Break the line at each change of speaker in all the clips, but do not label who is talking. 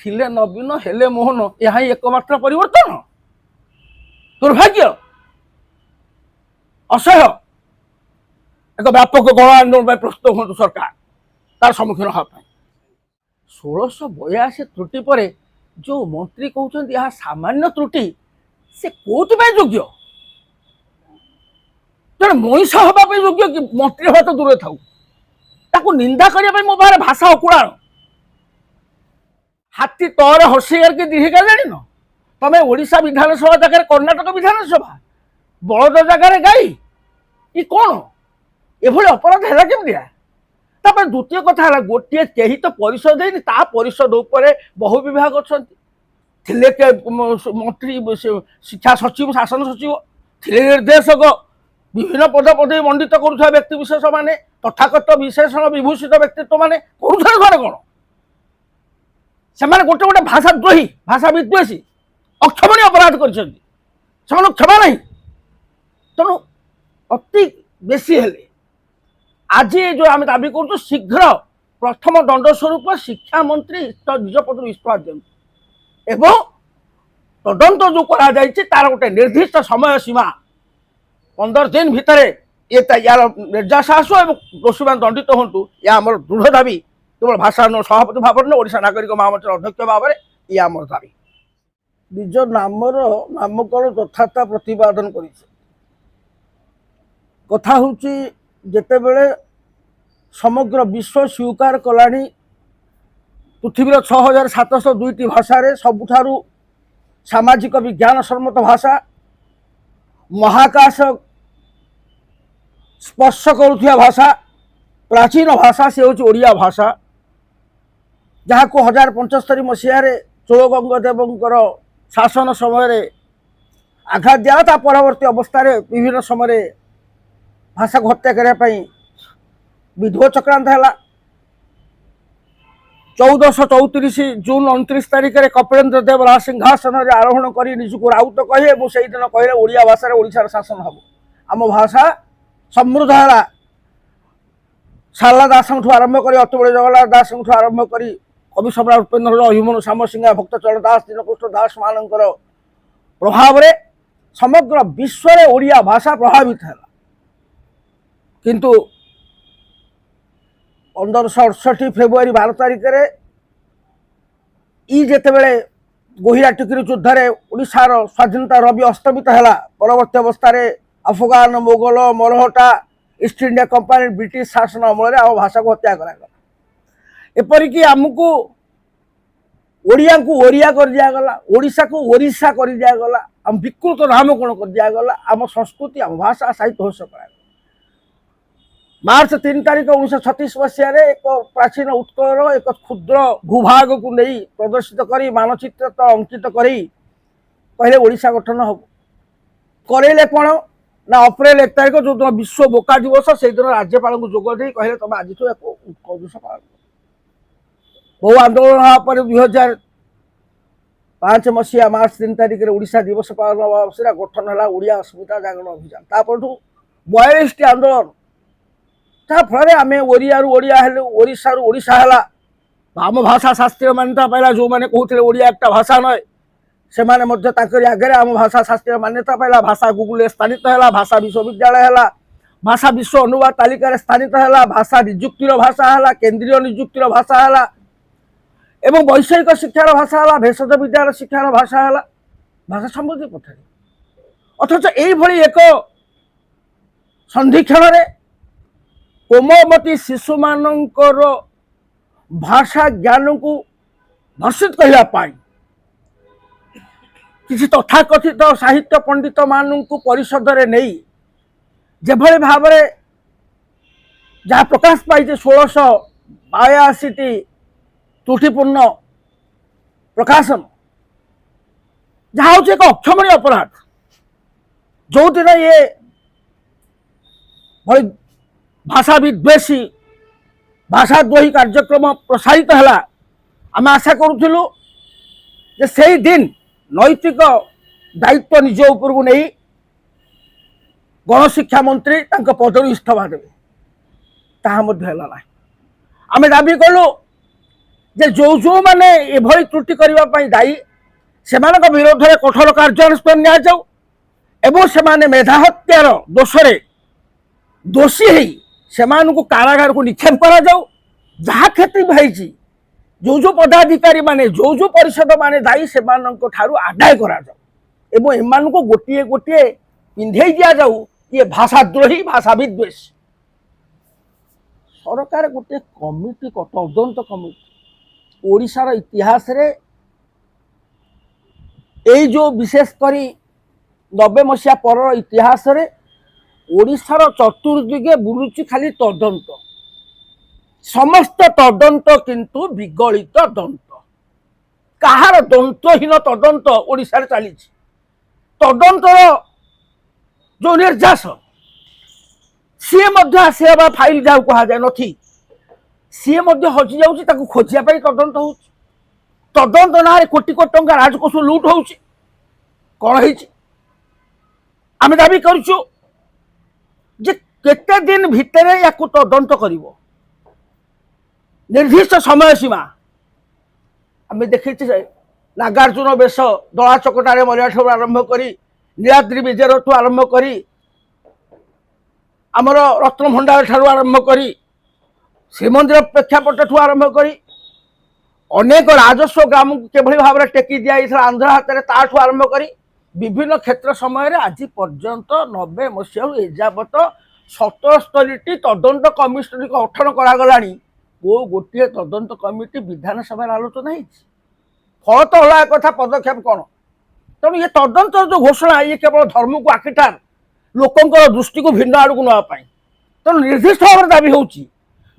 थिले नवीन हेले मोहन यहाँ एकमात्र परिवर्तन दुर्भाग्य असह्य एक व्यापक गण आंदोलन प्रस्तुत हूँ सरकार तार सम्मुखीन हाँपाई 1682 त्रुटि पर जो मंत्री कहते यहाँ सामान्य त्रुटि से कौन योग्य जड़े मनीष हाँपा योग्य कि मंत्री हवा तो दूर था निंदा करने मो पाखे भाषा अकुड़ाण हाथी तौर हसीगार की दीघा जान तमें ओडिशा विधानसभा जगह कर्णाटक विधानसभा बड़द जगार गाई कि कौन एभली अपराध है केमती द्वितीय कथा है गोटे कहीं तो परिषद है परिषद उपरे बहु विभाग अच्छा मंत्री शिक्षा सचिव शासन सचिव थे निर्देशक विभिन्न पद पदवी मंडित करुवा व्यक्ति विशेष माने तथाकथ विशेषण विभूषित व्यक्तित्व माने कौन से गोटे गोटे भाषाद्रोही भाषा विद्वेषी अक्षमणीय अपराध कर क्षमा नहीं तेणु अति बेसी हेले आज जो आम दाबी कर शीघ्र प्रथम दंड स्वरूप शिक्षा मंत्री निज पद इस्तीफा दिखाँ तदंत जो तार गोटे निर्दिष्ट समय सीमा 15 दिन भितर यार निर्यास आसु और दोषी मान दंडित हूँ या आम दृढ़ दाबी केवल भाषा सभापति भाव में ओडिशा नागरिक महामंचर अध्यक्ष भाव में ये आम दाबी निज नामर नामकरण यथार्थ प्रतिपादन कर कथा हूँ जिते बड़े समग्र विश्व स्वीकार कलानी पृथ्वीर 6702 भाषा सबुठारु सामाजिक विज्ञान सम्मत भाषा महाकाश स्पर्श करुवा भाषा प्राचीन भाषा से हूँ ओडिया भाषा जहाँ को 1075 मसीह चोल गंगदेवर शासन समय आघात दिया परवर्ती अवस्था विभिन्न समय भाषा को हत्या करने विद्रोह चक्रांत है 1434 जून 29 तारिख में कपिलेन्द्र देव राज सिंहासन में आरोहण कर निजक राउत कहे और से दिन कहे ओडिया भाषा ओडिशार शासन हम आम भाषा समृद्ध है शारला दास आरंभ कर अतुबड़ी जगन्नाथ दास आरंभ कर कवि सम्राट उपेन्द्र अभिमनु श्याम सिंह भक्त चरण दास दीनकृष्ण दास मानकर प्रभाव में समग्र विश्व में ओडिया भाषा प्रभावित है किंतु 1568 फेब्रुआरी 12 तारिख जिते बड़े गोहिरा टिकरी युद्ध ओडिशार स्वाधीनता रवि अस्तमित है परवर्ती अवस्था Afghan Mughal Maratha East India Company British शासन अमल आम भाषा को हत्या करागला एपरिकी आमको ओडिया को ओरिया कर दिगला ओडिशा को ओरिशा कर दिगला आम विकृत नामकरण कर दिगला आम संस्कृति आम भाषा साहित्य ध्वंस करागला मार्च 3 तारिख 1936 मसीह एक प्राचीन उत्कल एक क्षुद्र भूभाग को नहीं प्रदर्शित कर मानचित्र अंकित कर कहले ओडिशा गठन हम करेले कौन ना अप्रैल 1 तारिख जो दिन विश्व बोका दिवस से दिन राज्यपाल को जोग दे कहले तुम आज तो उत्कल दिवस पालन बहु आंदोलन पर 2005 मसीहा मार्च 3 तारिख में ओडिशा दिवस पालन अवसर गठन है ओडिया अस्मिता जागरण अभियान तापर 42 आंदोलन फल आम ओरिया हेलु ओडिशा ओडिशा है आम भाषा शास्त्रीय मान्यता पाला जो मैंने कहते ओडिया एक भाषा नए से आगे आम भाषा शास्त्रीय मान्यता पाला भाषा गुगल स्थानित है भाषा विश्वविद्यालय है भाषा विश्व अनुवाद तालिकार स्थानित है भाषा निजुक्तिर भाषा है केन्द्रीय निजुक्तिर भाषा है एवं वैषयिक शिक्षार भाषा है भेषज विद्यार शिक्षार भाषा है भाषा समृद्धि पथरे अथच यही एक संधिक्षण कोमलमती शिशु मानकर भाषा ज्ञान को भर्षित करने किसी तथाकथित साहित्य पंडित मान को परिषद रे नहीं जेभली भाव जहाँ प्रकाश पाई 1682 त्रुटिपूर्ण प्रकाशन जहाँ हूँ एक अक्षमणीय अपराध जो दिन ये भली भाषा विद्वेषी भाषाद्रोही कार्यक्रम प्रसारित है आम आशा करूँ से दिन नैतिक दायित्व निज उपर को नहीं गणशिक्षा मंत्री पदर इस्तीफा देवे ताहा आम दाबी कलु ଯେ ଯୋଉ ମାନେ ଏଭଳି ତ୍ରୁଟି କରିବା ପାଇଁ ଦାୟୀ ସେମାନଙ୍କ ବିରୋଧରେ କଠୋର କାର୍ଯ୍ୟାନୁଷ୍ଠାନ ନିଆଯାଉ ଏବଂ ସେମାନେ ମେଧା ହତ୍ୟାର ଦୋଷରେ ଦୋଷୀ ହେଇ ସେମାନଙ୍କୁ କାରାଗାରକୁ ନିକ୍ଷେପ କରାଯାଉ। ଯାହା କ୍ଷତି ହେଇଛି ଯୋଉ ପଦାଧିକାରୀ ମାନେ ଯୋଉ ପରିଷଦ ମାନେ ଦାୟୀ ସେମାନଙ୍କ ଠାରୁ ଆଦାୟ କରାଯାଉ ଏବଂ ଏମାନଙ୍କୁ ଗୋଟିଏ ଗୋଟିଏ ପିନ୍ଧେଇ ଦିଆଯାଉ ଇଏ ଭାଷାଦ୍ରୋହୀ ଭାଷା ବିଦ୍ୱେଷୀ। ସରକାର ଗୋଟିଏ କମିଟି ତଦନ୍ତ କମିଟି ଓଡ଼ିଶାର ଇତିହାସରେ ଏଇ ଯୋଉ ବିଶେଷ କରି 90 ମସିହା ପରର ଇତିହାସରେ ଓଡ଼ିଶାର ଚତୁର୍ଦିଗେ ବୁଲୁଛି ଖାଲି ତଦନ୍ତ। ସମସ୍ତ ତଦନ୍ତ କିନ୍ତୁ ବିଗଳିତ ଦନ୍ତ। କାହାର ଦନ୍ତହୀନ ତଦନ୍ତ ଓଡ଼ିଶାରେ ଚାଲିଛି। ତଦନ୍ତର ଯୋଉ ନିର୍ଯାସ ସିଏ ମଧ୍ୟ ଆସିବା ଫାଇଲ ଯାହାକୁ କୁହାଯାଏ ନଥି ସିଏ ମଧ୍ୟ ହଜି ଯାଉଛି। ତାକୁ ଖୋଜିବା ପାଇଁ ତଦନ୍ତ ହଉଛି। ତଦନ୍ତ ନାଁରେ କୋଟି କୋଟି ଟଙ୍କା ରାଜକୋଷ ଲୁଟ ହଉଛି। କଣ ହେଇଛି ଆମେ ଦାବି କରୁଛୁ ଯେ କେତେ ଦିନ ଭିତରେ ୟାକୁ ତଦନ୍ତ କରିବ। ନିର୍ଦ୍ଦିଷ୍ଟ ସମୟ ସୀମା ଆମେ ଦେଖିଛୁ ଯେ ନାଗାର୍ଜୁନ ବେଶ ଦଳା ଚକଟାରେ ମରିବାଠାରୁ ଆରମ୍ଭ କରି ନୀଳାଦ୍ରି ବିଜୟଠୁ ଆରମ୍ଭ କରି ଆମର ରତ୍ନଭଣ୍ଡାର ଠାରୁ ଆରମ୍ଭ କରି ଶ୍ରୀମନ୍ଦିର ପ୍ରେକ୍ଷାପଟଠୁ ଆରମ୍ଭ କରି ଅନେକ ରାଜସ୍ୱ ଗ୍ରାମକୁ କିଭଳି ଭାବରେ ଟେକି ଦିଆଯାଇଥିଲା ଆନ୍ଧ୍ର ହାତରେ ତାଠୁ ଆରମ୍ଭ କରି ବିଭିନ୍ନ କ୍ଷେତ୍ର ସମୟରେ ଆଜି ପର୍ଯ୍ୟନ୍ତ 90 ମସିହାରୁ ଏଯାବତ 77ଟି ତଦନ୍ତ କମିଟି ଗଠନ କରାଗଲାଣି। କୋଉ ଗୋଟିଏ ତଦନ୍ତ କମିଟି ବିଧାନସଭାରେ ଆଲୋଚନା ହେଇଛି? ଫଳ ତ ହେଲା କଥା, ପଦକ୍ଷେପ କଣ? ତେଣୁ ଏ ତଦନ୍ତର ଯୋଉ ଘୋଷଣା ଇଏ କେବଳ ଧର୍ମକୁ ଆଖିଠାର ଲୋକଙ୍କର ଦୃଷ୍ଟିକୁ ଭିନ୍ନ ଆଡକୁ ନେବା ପାଇଁ। ତେଣୁ ନିର୍ଦ୍ଦିଷ୍ଟ ଭାବରେ ଦାବି ହେଉଛି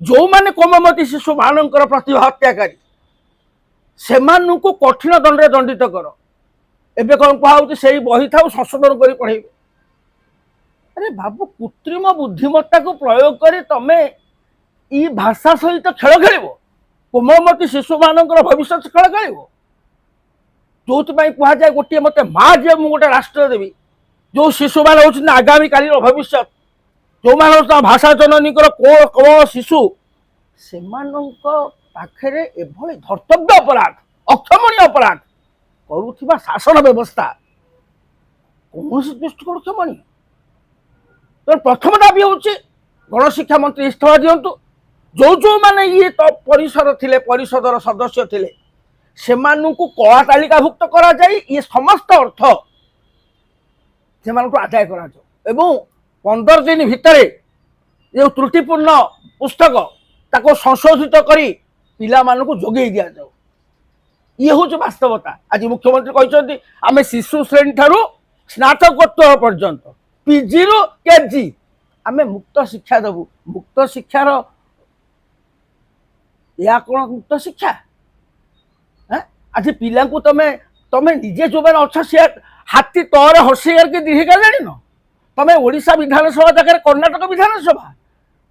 ଯୋଉମାନେ କୋମଳମତି ଶିଶୁ ମାନଙ୍କର ପ୍ରତିଭା ହତ୍ୟାକାରୀ ସେମାନଙ୍କୁ କଠିନ ଦଣ୍ଡରେ ଦଣ୍ଡିତ କର। ଏବେ କଣ କୁହାଯାଉଛି ସେଇ ବହି ଥାଉ ସଂଶୋଧନ କରି ପଢେଇବେ। ଆରେ ବାବୁ, କୃତ୍ରିମ ବୁଦ୍ଧିମତ୍ତାକୁ ପ୍ରୟୋଗ କରି ତମେ ଇ ଭାଷା ସହିତ ଖେଳ ଖେଳିବ? କୋମଳମତି ଶିଶୁ ମାନଙ୍କର ଭବିଷ୍ୟତ ଖେଳ ଖେଳିବ? ଯୋଉଥିପାଇଁ କୁହାଯାଏ ଗୋଟିଏ ମତେ ମା ଯେ ମୁଁ ଗୋଟେ ରାଷ୍ଟ୍ର ଦେବି। ଯୋଉ ଶିଶୁମାନେ ହଉଛନ୍ତି ଆଗାମୀ କାଲିର ଭବିଷ୍ୟତ, ଯୋଉମାନେ ହଉଛନ୍ତି ଭାଷା ଜନନୀଙ୍କର କୋମଳ ଶିଶୁ, ସେମାନଙ୍କ ପାଖରେ ଏଭଳି ଧର୍ତ୍ତବ୍ୟ ଅପରାଧ, ଅକ୍ଷମଣୀୟ ଅପରାଧ କରୁଥିବା ଶାସନ ବ୍ୟବସ୍ଥା କୌଣସି ଦୃଷ୍ଟିକୋଣ କ୍ଷମଣୀୟ। ତେଣୁ ପ୍ରଥମ ଦାବି ହେଉଛି ଗଣଶିକ୍ଷା ମନ୍ତ୍ରୀ ଇସ୍ତଫା ଦିଅନ୍ତୁ। ଯୋଉମାନେ ଇଏ ପରିସର ଥିଲେ, ପରିଷଦର ସଦସ୍ୟ ଥିଲେ, ସେମାନଙ୍କୁ କଳା ତାଲିକାଭୁକ୍ତ କରାଯାଇ ଇଏ ସମସ୍ତ ଅର୍ଥ ସେମାନଙ୍କୁ ଆଦାୟ କରାଯାଉ ଏବଂ 15 ଦିନ ଭିତରେ ଯେଉଁ ତ୍ରୁଟିପୂର୍ଣ୍ଣ ପୁସ୍ତକ ତାକୁ ସଂଶୋଧିତ କରି ପିଲାମାନଙ୍କୁ ଯୋଗେଇ ଦିଆଯାଉ। ଇଏ ହେଉଛି ବାସ୍ତବତା। ଆଜି ମୁଖ୍ୟମନ୍ତ୍ରୀ କହିଛନ୍ତି ଆମେ ଶିଶୁ ଶ୍ରେଣୀ ଠାରୁ ସ୍ନାତକୋତ୍ତର ପର୍ଯ୍ୟନ୍ତ ପିଜିରୁ କେଜି ଆମେ ମୁକ୍ତ ଶିକ୍ଷା ଦେବୁ। ମୁକ୍ତ ଶିକ୍ଷାର ଏହା କଣ ମୁକ୍ତ ଶିକ୍ଷା? ଆଜି ପିଲାଙ୍କୁ ତମେ ନିଜେ ଯୋଉମାନେ ଅଛ ସେ ହାତୀ ତଳେ ହସେଇବାର କି ଦିହିକା ଜାଣିନ? ତମେ ଓଡ଼ିଶା ବିଧାନସଭା ଜାଗାରେ କର୍ଣ୍ଣାଟକ ବିଧାନସଭା,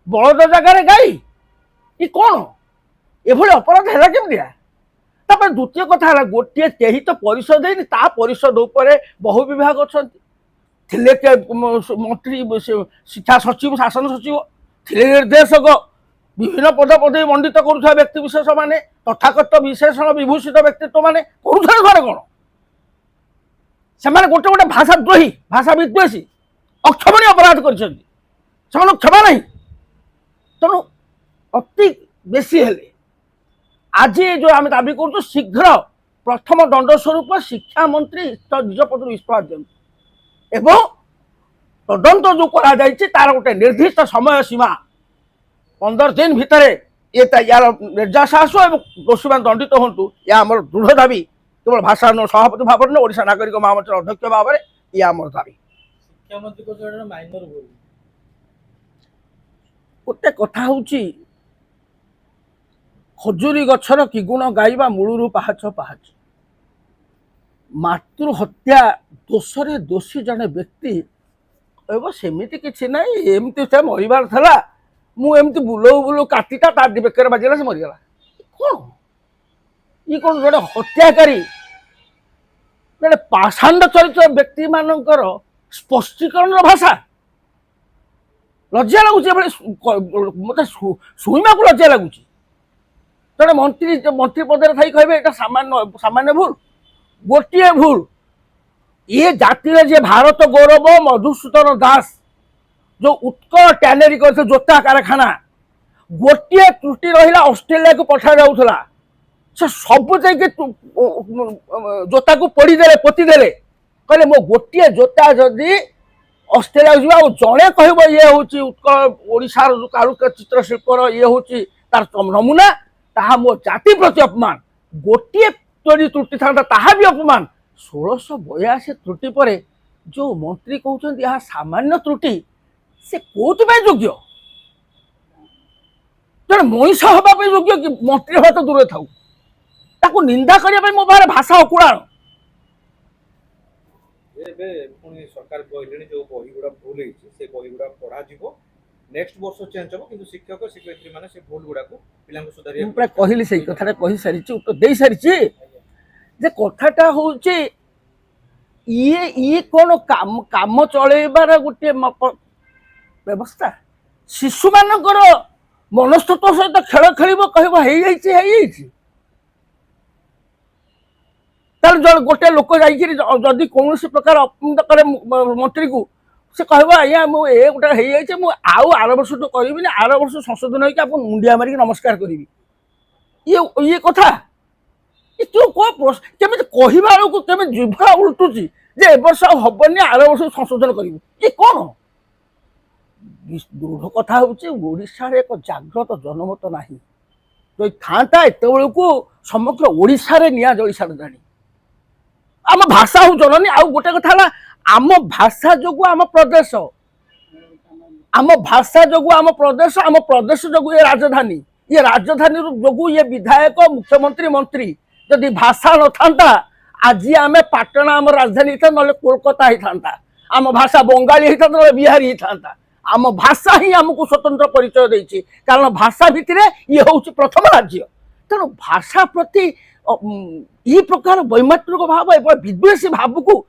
ବଳଦ ଜାଗାରେ ଗାଈ, ଇ କଣ ଏଭଳି ଅପରାଧ ହେଲା କେମିତିଆ? ତାପରେ ଦ୍ୱିତୀୟ କଥା ହେଲା ଗୋଟିଏ କେହି ତ ପରିଷଦ ହେଇନି, ତା ପରିଷଦ ଉପରେ ବହୁ ବିଭାଗ ଅଛନ୍ତି। ଥିଲେ ମନ୍ତ୍ରୀ, ଶିକ୍ଷା ସଚିବ, ଶାସନ ସଚିବ, ଥିଲେ ନିର୍ଦ୍ଦେଶକ, ବିଭିନ୍ନ ପଦ ପଦବୀ ମଣ୍ଡିତ କରୁଥିବା ବ୍ୟକ୍ତି ବିଶେଷ ମାନେ, ତଥାକଥିତ ବିଶେଷଣ ବିଭୂଷିତ ବ୍ୟକ୍ତିତ୍ୱ ମାନେ କରୁଥିଲେ ଘରେ କଣ? ସେମାନେ ଗୋଟେ ଗୋଟେ ଭାଷାଦ୍ରୋହୀ, ଭାଷା ବିଦ୍ୱେଷୀ, ଅକ୍ଷମଣୀୟ ଅପରାଧ କରିଛନ୍ତି। ସେମାନଙ୍କୁ କ୍ଷମା ନାହିଁ। ତେଣୁ ଅତି ବେଶୀ ହେଲେ ଆଜି ଯୋଉ ଆମେ ଦାବି କରୁଛୁ ଶୀଘ୍ର ପ୍ରଥମ ଦଣ୍ଡ ସ୍ୱରୂପ ଶିକ୍ଷାମନ୍ତ୍ରୀ ନିଜ ପଦରୁ ଇସ୍ତଫା ଦିଅନ୍ତୁ ଏବଂ ତଦନ୍ତ ଯୋଉ କରାଯାଇଛି ତାର ଗୋଟେ ନିର୍ଦ୍ଦିଷ୍ଟ ସମୟ ସୀମା 15 ଦିନ ଭିତରେ ୟାର ନିର୍ଯାସ ଆସୁ ଏବଂ ଦୋଷୀମାନେ ଦଣ୍ଡିତ ହୁଅନ୍ତୁ। ଏହା ଆମର ଦୃଢ଼ ଦାବି। କେବଳ ଭାଷା ସଭାପତି ଭାବରେ ନୁହେଁ, ଓଡ଼ିଶା ନାଗରିକ ମହାମଞ୍ଚର ଅଧ୍ୟକ୍ଷ ଭାବରେ ଏହା ଆମର ଦାବି। ଗୋଟେ କଥା ହଉଛି ଖଜୁରୀ ଗଛର କି ଗୁଣ ଗାଇବା ମୂଳରୁ ପାହାଚ ପାହାଚ। ମାତୃ ହତ୍ୟା ଦୋଷରେ ଦୋଷୀ ଜଣେ ବ୍ୟକ୍ତି କହିବ ସେମିତି କିଛି ନାହିଁ, ଏମିତି ସେ ମରିବାର ଥିଲା, ମୁଁ ଏମିତି ବୁଲଉ ବୁଲଉ କାଟିଟା ତା ବେକରେ ବାଜିଲା ସେ ମରିଗଲା। କଣ ଇ କଣ ଜଣେ ହତ୍ୟାକାରୀ, ଜଣେ ପାଷାଣ୍ଡ ଚରିତ୍ର ବ୍ୟକ୍ତି ମାନଙ୍କର ସ୍ପଷ୍ଟୀକରଣର ଭାଷା? ଲଜ୍ଜା ଲାଗୁଛି। ଏଭଳି ମତେ ଶୁଣିବାକୁ ଲଜ୍ଜା ଲାଗୁଛି। जड़े मंत्री मंत्री पदर थी कहे ये सामान्य सामान्य भूल गोटे भूल ये जातिर जे भारत गौरव मधुसूदन दास जो उत्कल टैनरी कर जोता कारखाना गोटे त्रुटि रहा ऑस्ट्रेलिया को पठा जाऊला से सब जोता को पोड़ीदे पोतीदे कहले मो गोटे जोता जदि ऑस्ट्रेलिया जा जड़े कह ये हूँ उत्कल ओडिशार कारुचित्र शिल्पर ये हूँ तार नमूना ताहा मो जाति प्रति अपमान गोटे त्रुटि था ताहा भी अपमान 1682 त्रुटि पर जो मंत्री कहते यहाँ सामान्य त्रुटि से कौन योग्य जड़े मनीष हाँपा योग्य कि मंत्री हवा तो दूर था ताको निंदा करने मो पाखे भाषा अकुड़ा
सरकार कहले जो बही गुड़ा भूल से बही गुड़ा पढ़ा नेक्स्ट वर्ष चेंज हम किंतु शिक्षक शिक्षयित्री माने से भूल गुड़ा को पिला को सुधारिया
मैं कहली सही कथाटा कहि सारी उत्तर दे सारी जे कथाटा होचे ये कौन काम काम चलेबार गोटे व्यवस्था शिशु मानकर मनस्तत्व सहित खेल खेल कह गोटे लोक जदि कौन प्रकार अपमान करे मंत्री को से कह आज्ञा मुझे गोटे आउ आर वर्ष तो करी आर वर्ष संशोधन होकर मुंडिया मारिक नमस्कार करी ये कथा क्यों कमी कहवा बेलू कमी जिभा उल्टुची जे ए वर्ष हेनी आर वर्ष संशोधन करी ये कौन दृढ़ कथा होशार एक जाग्रत जनमत ना जो था एत को समग्र ओडिशा निया जली सारी आम भाषा हूँ जननी आउ गोटे कथा आम भाषा जो आम प्रदेश आम प्रदेश जो ये राजधानी जो ये विधायक मुख्यमंत्री मंत्री जदि भाषा न था आज आम पाटना आम राजधानी था ना कोलकाता ही था आम भाषा बंगाली ही था ना बिहारी ही था आम भाषा ही आमको स्वतंत्र परिचय देती कारण भाषा भितर ये हूँ प्रथम राज्य तेणु भाषा प्रति ये प्रकार वैमात्रिक भाव विद्वेषी भाव को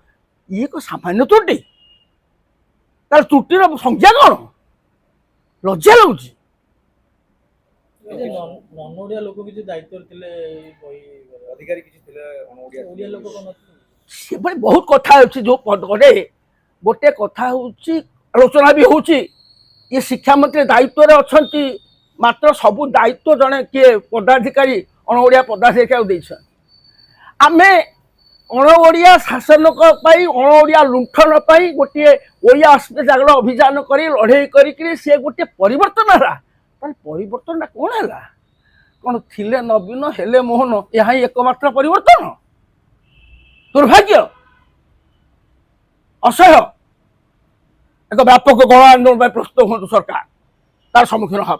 ये को सामान्य त्रुटि तार त्रुटिर संज्ञा कौन लज्जा लगुच
ननोडिया लोक किसी दायित्व
अधिकारी किसी ओडिया लोक कोन
से बहुत कथा जो पदे गोटे कथा हूँ आलोचना भी हूँ ये शिक्षा मंत्री दायित्व अच्छा मात्र सबू दायित्व जड़े किए पदाधिकारी अणओडिया पदाधिकारी आमे अणओडिया शासन अणओडिया लुंठन गोटे ओडिया अस्पताल अभियान कर लड़े कर सी गोटे परिवर्तन है परिवर्तन कौन है कौन थिले नवीन हेले मोहन यहाँ एकमात्र परिवर्तन दुर्भाग्य असह्य एक व्यापक गण आंदोलन प्रस्तुत हूँ सरकार तार सम्मुखीन हाँ